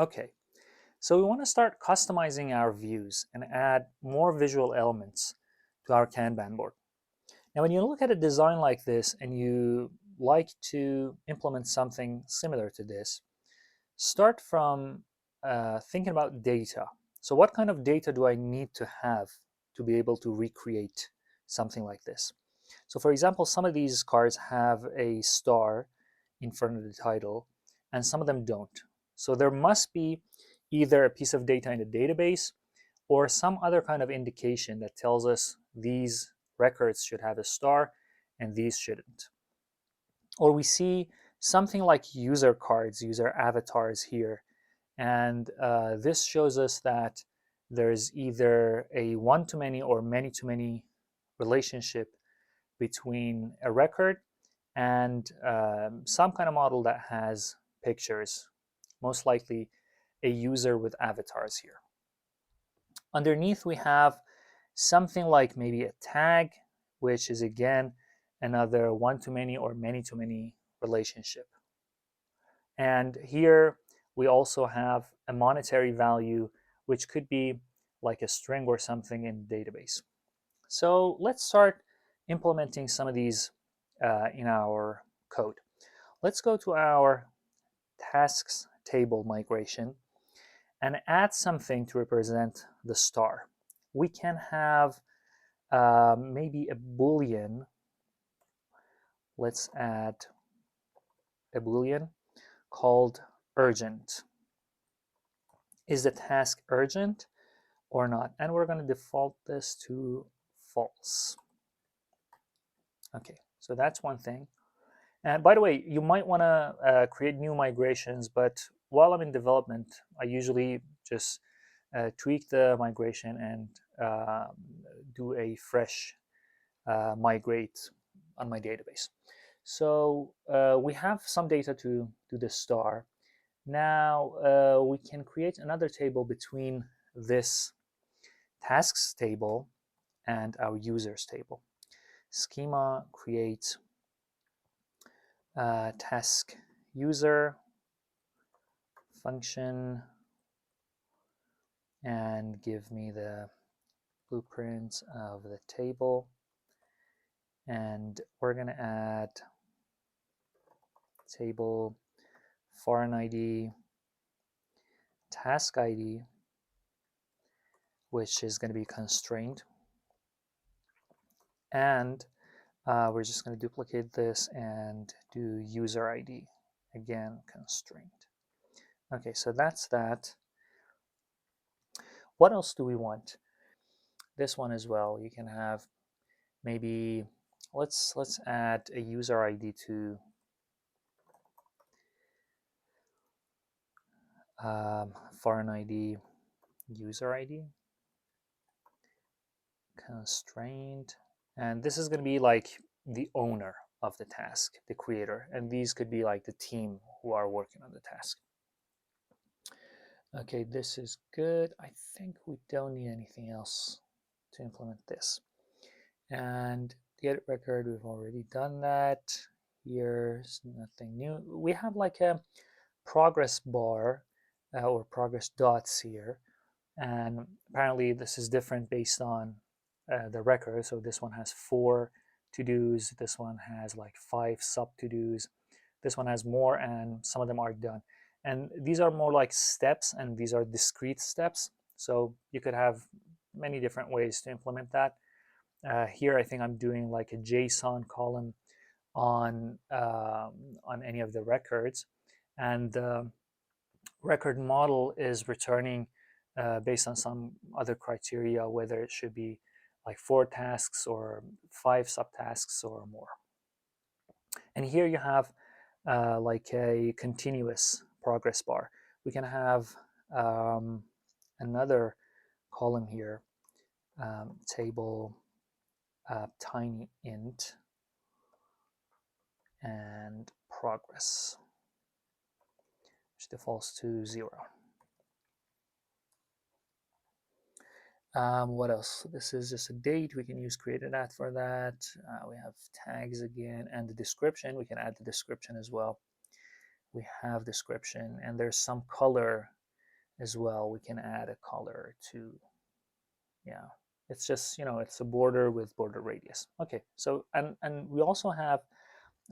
Okay, so we want to start customizing our views and add more visual elements to our Kanban board. Now, when you look at a design like this and you like to implement something similar to this, start from thinking about data. So what kind of data do I need to have to be able to recreate something like this? So for example, some of these cards have a star in front of the title, and some of them don't. So there must be either a piece of data in the database or some other kind of indication that tells us these records should have a star and these shouldn't. Or we see something like user cards, user avatars here, and this shows us that there's either a one-to-many or many-to-many relationship between a record and some kind of model that has pictures, most likely a user with avatars here. Underneath we have something like maybe a tag, which is again another one-to-many or many-to-many relationship. And here we also have a monetary value, which could be like a string or something in the database. So let's start implementing some of these in our code. Let's go to our tasks table migration and add something to represent the star. We can have maybe a boolean. Let's add a boolean called urgent. Is the task urgent or not? And we're going to default this to false. Okay, so that's one thing. And by the way, you might want to create new migrations, but while I'm in development, I usually just tweak the migration and do a fresh migrate on my database. So we have some data to do the star. Now we can create another table between this tasks table and our users table. Schema create task user function and give me the blueprint of the table, and we're going to add table foreign ID task ID, which is going to be constrained, and we're just going to duplicate this and do user ID, again constrained. Okay, so that's that. What else do we want? This one as well. You can have maybe let's add a user ID to foreign ID user ID constrained, and this is going to be like the owner of the task, the creator, and these could be like the team who are working on the task. Okay, this is good. I think we don't need anything else to implement this. And get record, we've already done that. Here's nothing new. We have like a progress bar or progress dots here, and apparently this is different based on the record. So this one has 4 to-dos, this one has like 5 sub to-dos, this one has more, and some of them are done. And these are more like steps, and these are discrete steps. So you could have many different ways to implement that. Here I think I'm doing like a JSON column on any of the records, and the record model is returning based on some other criteria, whether it should be like 4 tasks or 5 subtasks or more. And here you have like a continuous progress bar. We can have another column here, table tiny int and progress, which defaults to 0. What else? This is just a date. We can use created at for that. We have tags again, and the description. We can add the description as well. We have description, and there's some color as well, we can add a color to, yeah, it's just, it's a border with border radius. Okay, so, and we also have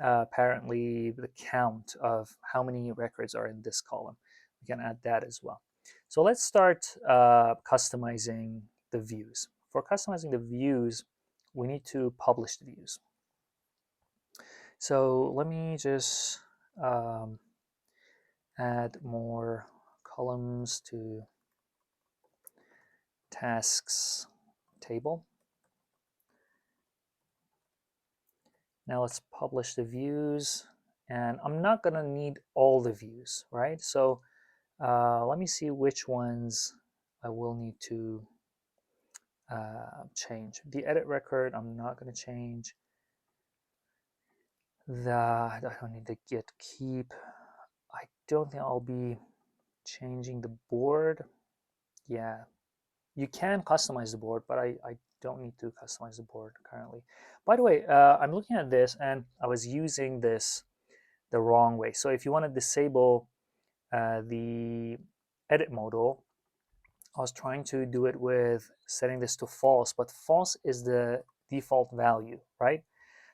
apparently the count of how many records are in this column. We can add that as well. So let's start customizing the views. For customizing the views, we need to publish the views. So let me just add more columns to tasks table. Now let's publish the views, and I'm not gonna need all the views, right? So let me see which ones I will need to change. The edit record, I'm not gonna change. I don't need the get keep. I don't think I'll be changing the board. Yeah, you can customize the board, but I don't need to customize the board currently. By the way, I'm looking at this and I was using this the wrong way. So if you want to disable the edit modal, I was trying to do it with setting this to false, but false is the default value, right?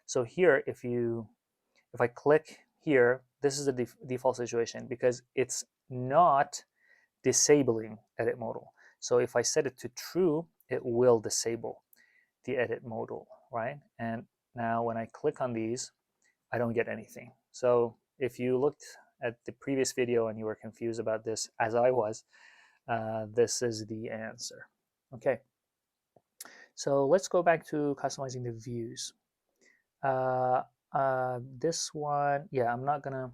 So here, if I click here, this is the default situation because it's not disabling edit modal. So if I set it to true, it will disable the edit modal, right? And now when I click on these, I don't get anything. So if you looked at the previous video and you were confused about this, as I was, this is the answer. Okay, so let's go back to customizing the views. This one, yeah, I'm not gonna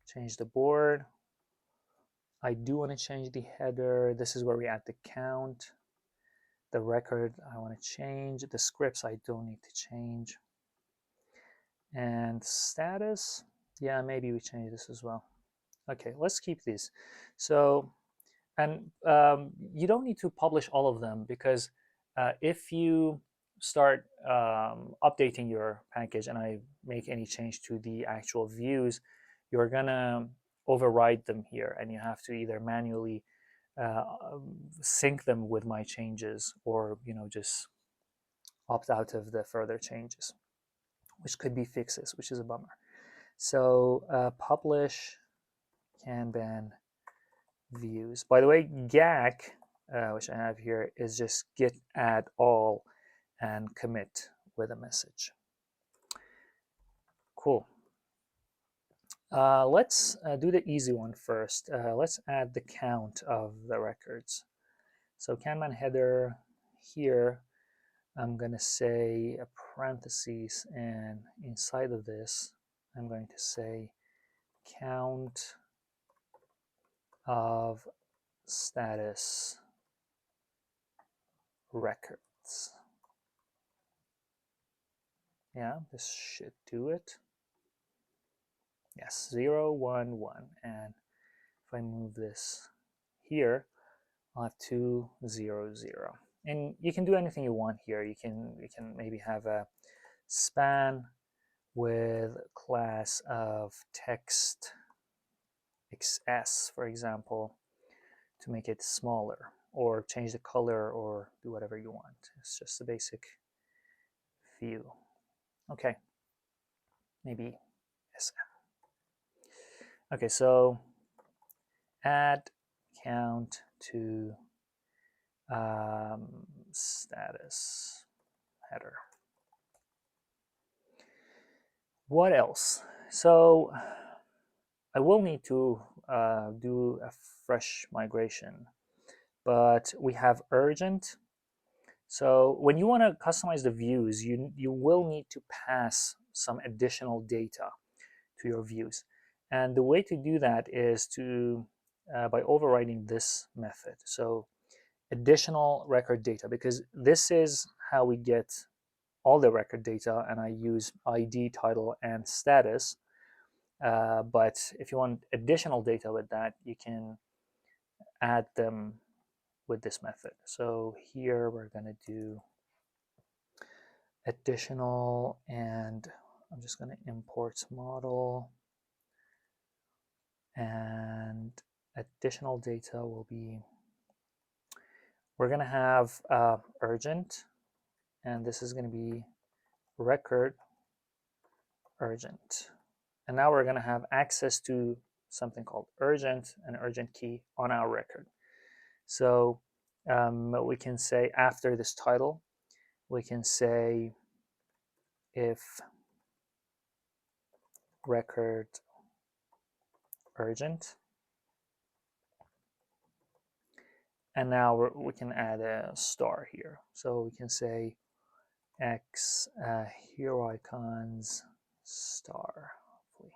change the board. I do want to change the header. This is where we add the count. The record I want to change. The scripts I don't need to change. And status, yeah, maybe we change this as well. Okay, let's keep these. So, and you don't need to publish all of them because if you start updating your package and I make any change to the actual views, you're gonna override them here, and you have to either manually uh, sync them with my changes, or just opt out of the further changes, which could be fixes, which is a bummer. So publish Kanban views. By the way, GAC, which I have here, is just git add all and commit with a message. Cool. Let's do the easy one first. Let's add the count of the records. So Kanban header here, I'm going to say a parentheses, and inside of this, I'm going to say count of status records. Yeah, this should do it. Yes, 0, 1, 1. And if I move this here, I'll have 2, 0, 0. And you can do anything you want here. You can maybe have a span with class of text XS, for example, to make it smaller, or change the color, or do whatever you want. It's just a basic view. Okay, maybe SM. Okay, so add count to status header. What else? So I will need to do a fresh migration, but we have urgent. So when you want to customize the views, you will need to pass some additional data to your views. And the way to do that is to by overriding this method. So additional record data, because this is how we get all the record data, and I use ID, title, and status. But if you want additional data with that, you can add them with this method. So here we're going to do additional, and I'm just going to import model and additional data will be, we're going to have urgent, and this is going to be record urgent. And now we're going to have access to something called urgent and urgent key on our record. So we can say after this title, we can say if record urgent. And now we can add a star here. So we can say X hero icons star. Hopefully.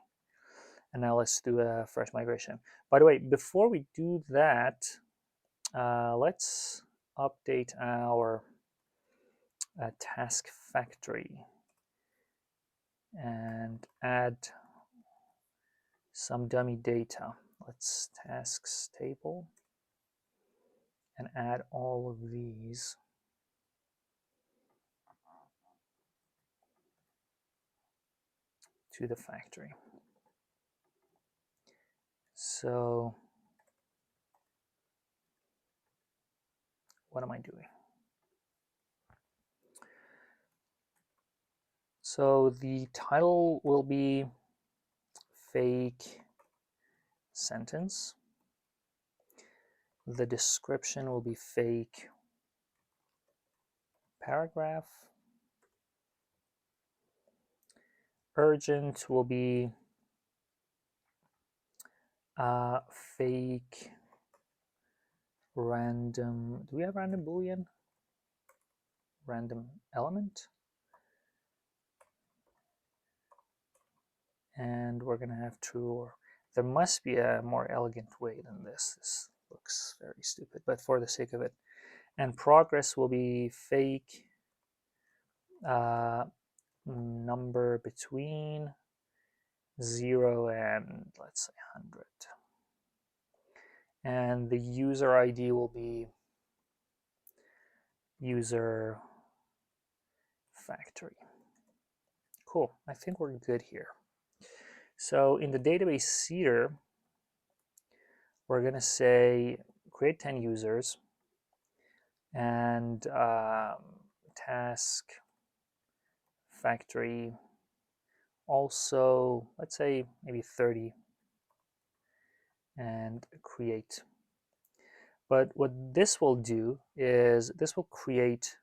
And now let's do a fresh migration. By the way, before we do that, let's update our task factory and add some dummy data. Let's tasks table and add all of these. To the factory. So what am I doing? So the title will be fake sentence. The description will be fake paragraph. Urgent will be fake random. Do we have random boolean? Random element. And we're going to have true, or there must be a more elegant way than this. This looks very stupid, but for the sake of it. And progress will be fake number between 0 and let's say 100. And the user ID will be user factory. Cool, I think we're good here. So in the database seeder, we're going to say create 10 users and task factory also, let's say maybe 30 and create. But what this will do is this will create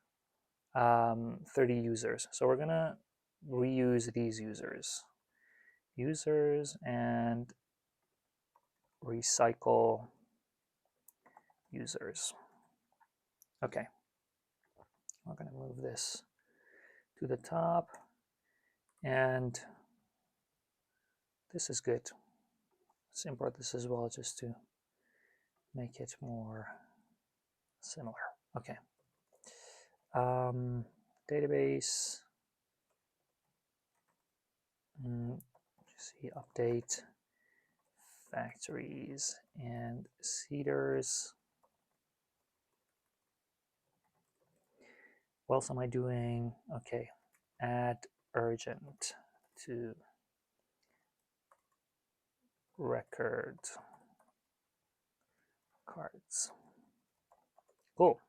30 users. So we're going to reuse these users and recycle users. Okay, we're going to move this to the top, and this is good. Let's import this as well just to make it more similar. Okay. Database. See update factories and seeders. What else am I doing? Okay, add urgent to record cards. Cool.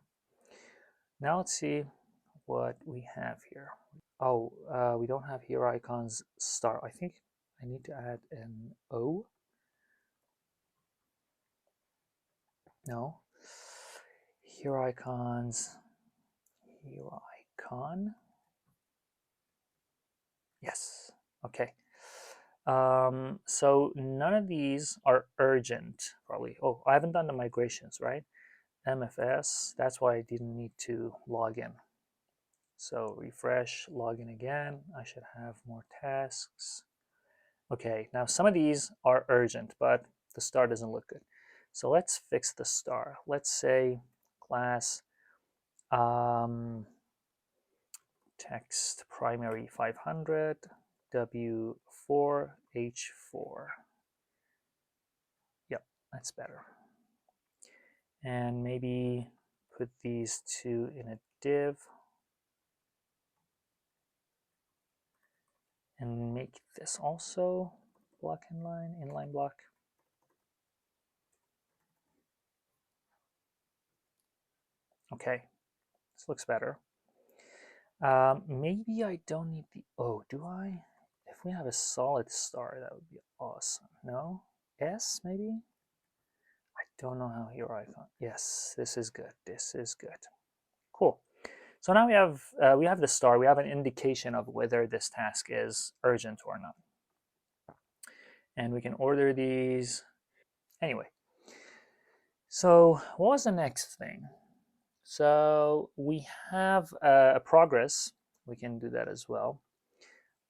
Now let's see what we have here. Oh, we don't have hero icons star. I think I need to add an O. No. Hero icons. Hero icon. Yes. Okay. So none of these are urgent, probably. Oh, I haven't done the migrations, right? MFS, that's why I didn't need to log in. So refresh, log in again. I should have more tasks. Okay, now some of these are urgent, but the star doesn't look good. So let's fix the star. Let's say class text primary 500 W4 H4. Yep, that's better. And maybe put these two in a div and make this also block inline block. Okay, this looks better. Maybe I don't need the O, do I? If we have a solid star, that would be awesome. No? S, maybe? I don't know how here I found. Yes, this is good. This is good. Cool. So now we have the star. We have an indication of whether this task is urgent or not. And we can order these. Anyway, so what was the next thing? So we have a progress. We can do that as well.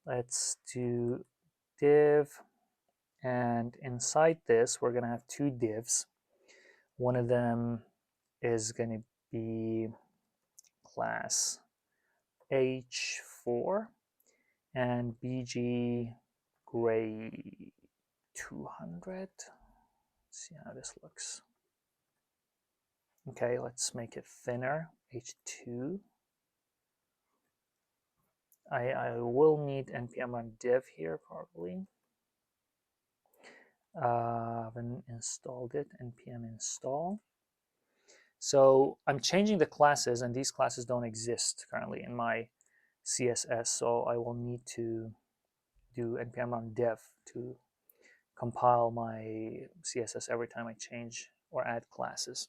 Let's do div, and inside this we're going to have two divs. One of them is going to be class h4 and bg gray 200. Let's see how this looks. Okay, let's make it thinner, h2. I will need npm run div here probably. I haven't installed it, npm install. So I'm changing the classes, and these classes don't exist currently in my CSS, so I will need to do npm run dev to compile my CSS every time I change or add classes.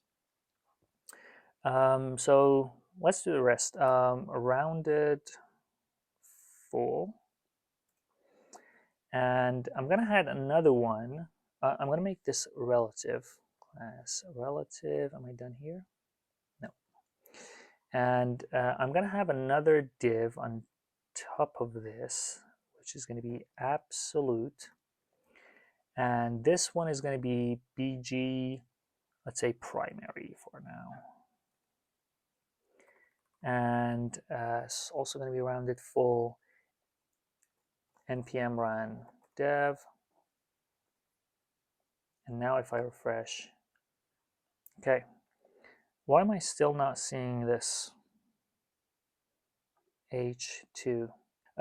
So let's do the rest. Rounded full. And I'm going to add another one. I'm going to make this relative class. Relative, am I done here? No. And I'm going to have another div on top of this, which is going to be absolute. And this one is going to be bg, let's say primary for now. And it's also going to be rounded full, npm run dev. And now if I refresh, okay, why am I still not seeing this h2?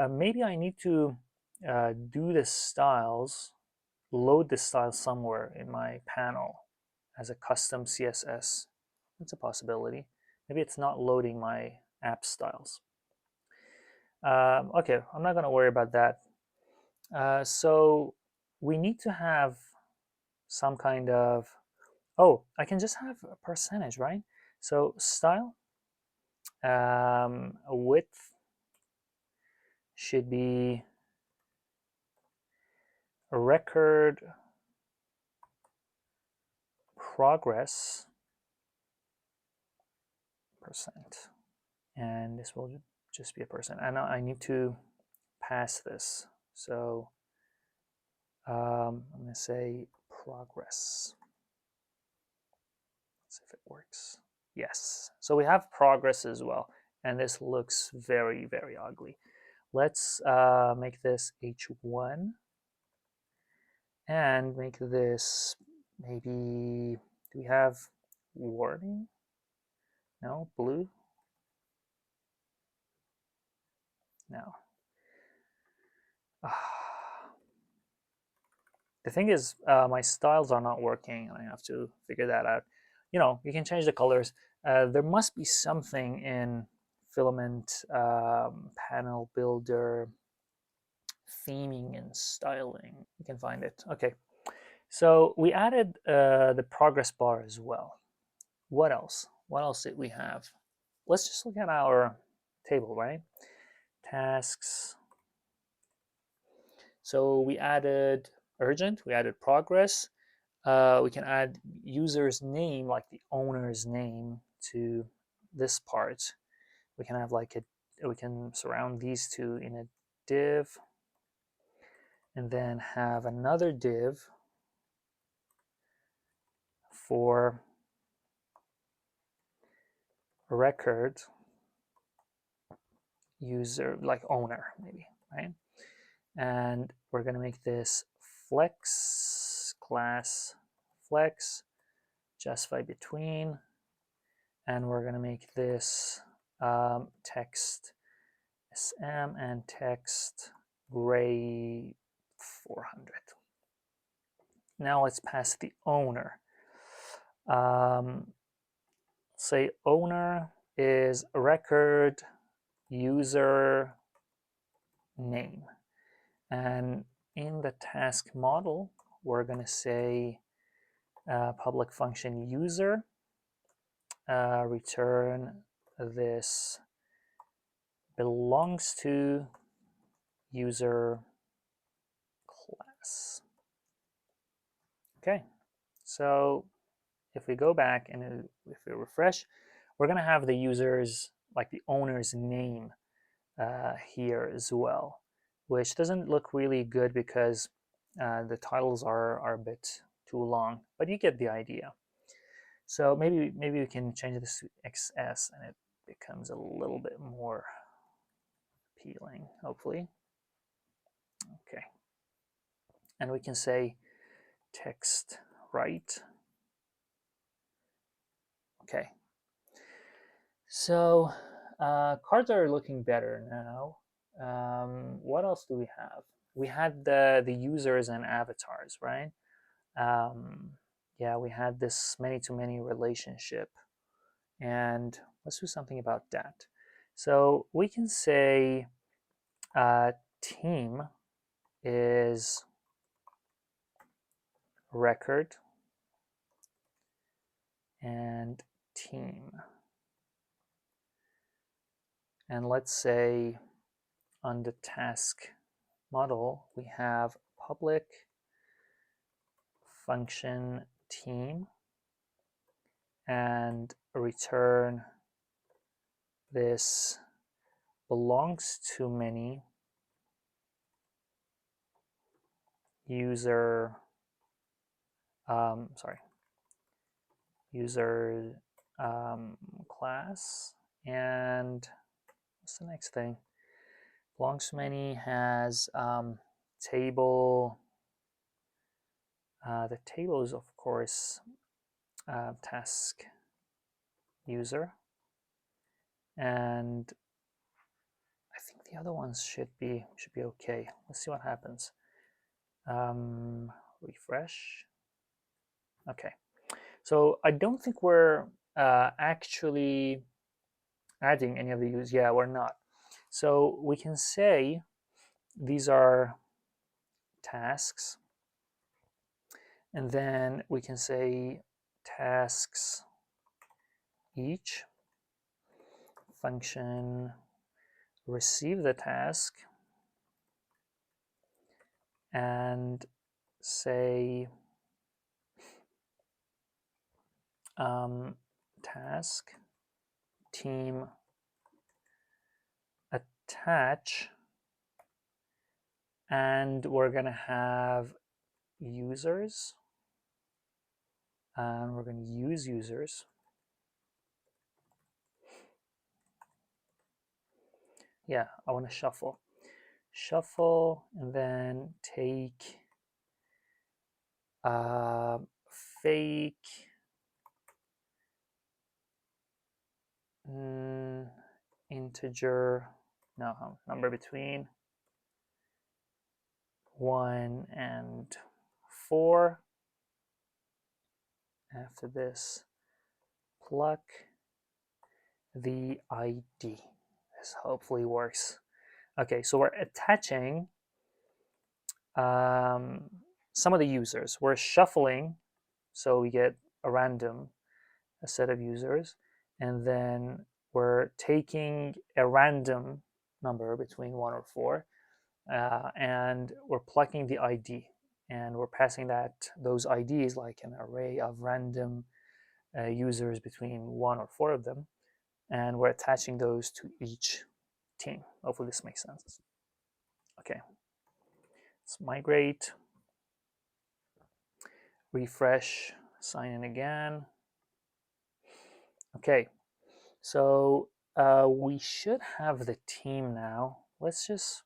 Maybe I need to do the styles, load the styles somewhere in my panel as a custom CSS. That's a possibility. Maybe it's not loading my app styles. Okay, I'm not going to worry about that. So we need to have some kind of, oh, I can just have a percentage, right? So style width should be a record progress percent, and this will just be a percent. And I need to pass this. So I'm going to say progress. Let's see if it works. Yes. So we have progress as well, and this looks very, very ugly. Let's make this h1 and make this maybe, do we have warning? No, blue? No. The thing is, my styles are not working, and I have to figure that out. You know, you can change the colors. There must be something in Filament panel builder theming and styling. You can find it. Okay, so we added the progress bar as well. What else? What else did we have? Let's just look at our table, right? Tasks. So we added urgent, we added progress. We can add user's name, like the owner's name, to this part. We can have like we can surround these two in a div, and then have another div for record user, like owner, maybe, right? And we're going to make this flex class flex justify between, and we're going to make this text sm and text gray 400. Now let's pass the owner. Let's say owner is record user name. And in the task model, we're going to say public function user return this belongs to user class. Okay, so if we go back and if we refresh, we're going to have the user's, like the owner's name here as well, which doesn't look really good because the titles are a bit too long, but you get the idea. So maybe we can change this to XS and it becomes a little bit more appealing, hopefully. Okay. And we can say text right. Okay. So cards are looking better now. What else do we have? We had the users and avatars, right? Yeah, we had this many-to-many relationship. And let's do something about that. So we can say team is record and team. And let's say on the task model, we have public function team and return this belongs to many user user class. And what's the next thing? Belongs to many has table. The table is of course task user, and I think the other ones should be okay. Let's see what happens. Refresh. Okay, so I don't think we're actually adding any of these. Yeah, we're not. So we can say these are tasks, and then we can say tasks each function receive the task and say task team attach, and we're going to have users, and we're going to use users. Yeah, I want to shuffle, and then take fake integer, no, number between 1 and 4. After this, pluck the ID. This hopefully works. Okay, so we're attaching some of the users. We're shuffling, so we get a set of users, and then we're taking a random number between 1 or 4, and we're plucking the ID, and we're passing those IDs like an array of random users between 1 or 4 of them, and we're attaching those to each team. Hopefully this makes sense. Okay, let's migrate, refresh, sign in again. Okay, so we should have the team now. Let's just,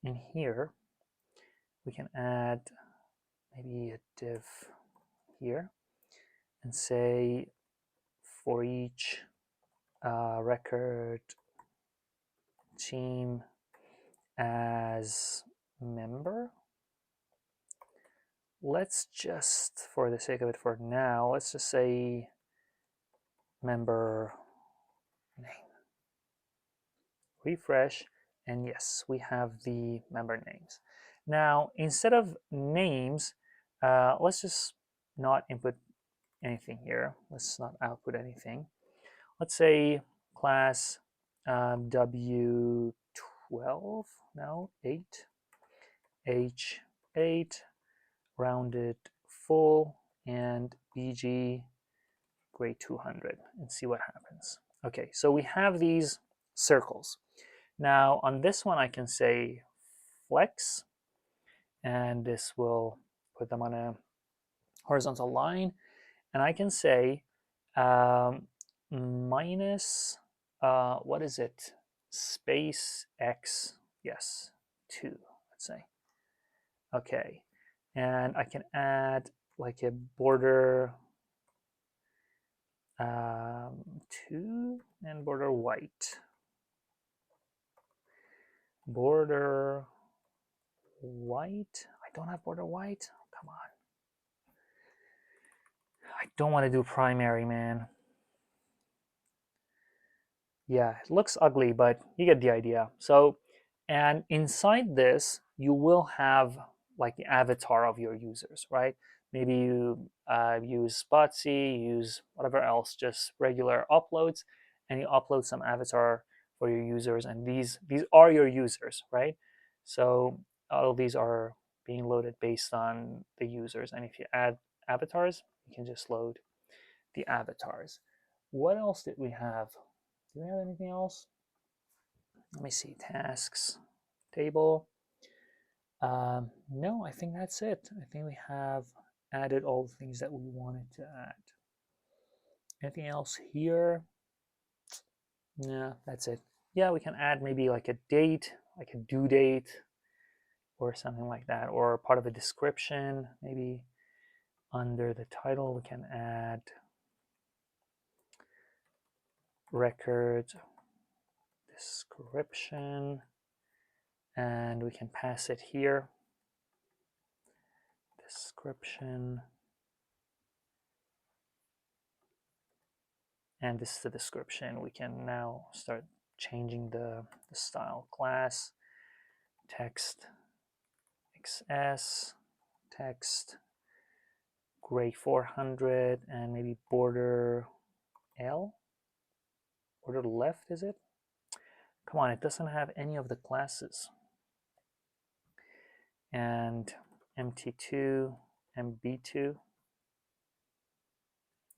in here, we can add maybe a div here and say for each record team as member. Let's just, for the sake of it for now, let's just say member name. Refresh, and yes, we have the member names. Now, instead of names, let's just not input anything here. Let's not output anything. Let's say class W12, no, 8, H8, rounded full, and BG grade 200, and see what happens. Okay, so we have these circles. Now on this one I can say flex, and this will put them on a horizontal line, and I can say minus what is it, space x, yes, 2, let's say. Okay, and I can add like a border 2 and border white. Border white. I don't have border white. Come on. I don't want to do primary, man. Yeah, it looks ugly, but you get the idea. So, and inside this, you will have like the avatar of your users, right? Maybe you use Spotsy, use whatever else, just regular uploads, and you upload some avatar for your users, and these are your users, right? So all of these are being loaded based on the users, and if you add avatars, you can just load the avatars. What else did we have? Do we have anything else? Let me see, tasks, table. No, I think that's it. I think we have added all the things that we wanted to add. Anything else here? No, that's it. Yeah, we can add maybe like a date, like a due date or something like that, or part of a description. Maybe under the title we can add record description, and we can pass it here. Description, and this is the description. We can now start changing the style. Class text XS, text gray 400, and maybe border L, border left, is it? Come on, it doesn't have any of the classes. And MT2, MB2.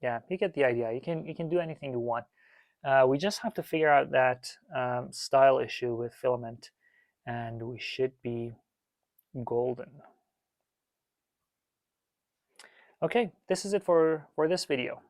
Yeah, you get the idea. You can do anything you want. We just have to figure out that style issue with filament, and we should be golden. Okay, this is it for this video.